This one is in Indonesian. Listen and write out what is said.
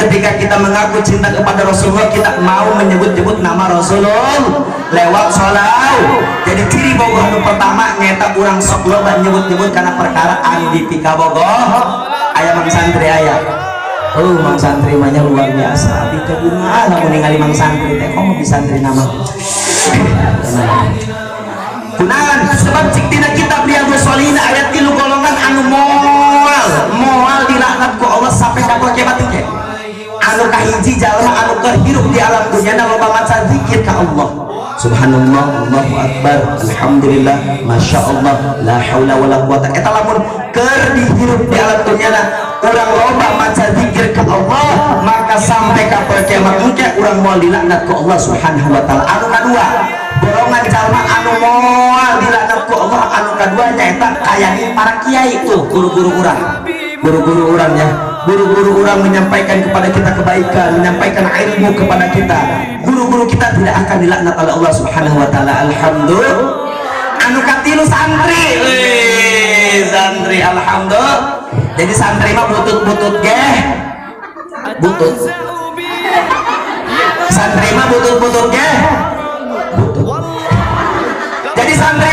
ketika kita mengaku cinta kepada Rasulullah, kita mau menyebut-nyebut nama Rasulullah lewat sholawat. Jadi ciri bogoh anu pertama nyata urang sok loba nyebut-nyebut karena perkara anu ditika bogoh. Aya mang santri aya. Oh, mang santri mah luar biasa. Abi teh bunga lamun ningali mang santri teh komo bisa santri nama. Kunaon sebab cik tina kitab Riyadhus Shalihin ayat 3 golongan anu moal dilaknat ku Allah sampai ka poe kiamat teh. Anu kahiji jalma anu kehirup di alam dunya loba maca zikir ka Allah. Subhanallah, Allahu Akbar, Alhamdulillah, Masya Allah, la haula wala quwata. Eta lamun keur dihirup di alam dunya urang loba maca zikir ka Allah, maka sampai ka poe kiamat teh urang moal dilaknat ku Allah Subhanahu wa taala. Anu kadua, golongan jalma anu moal dilaknat ku Allah, anu kadua nyaeta kayani para kiai tuh, guru-guru urang ya. Guru-guru orang menyampaikan kepada kita kebaikan, menyampaikan ilmu kepada kita. Guru-guru kita tidak akan dilaknat oleh Allah Subhanahu wa taala. Alhamdulillah. Anu katilu santri. Santri alhamdulillah. Jadi santri mah butut-butut ge. Butut. Santri mah butut-butut ge. Butut. Jadi santri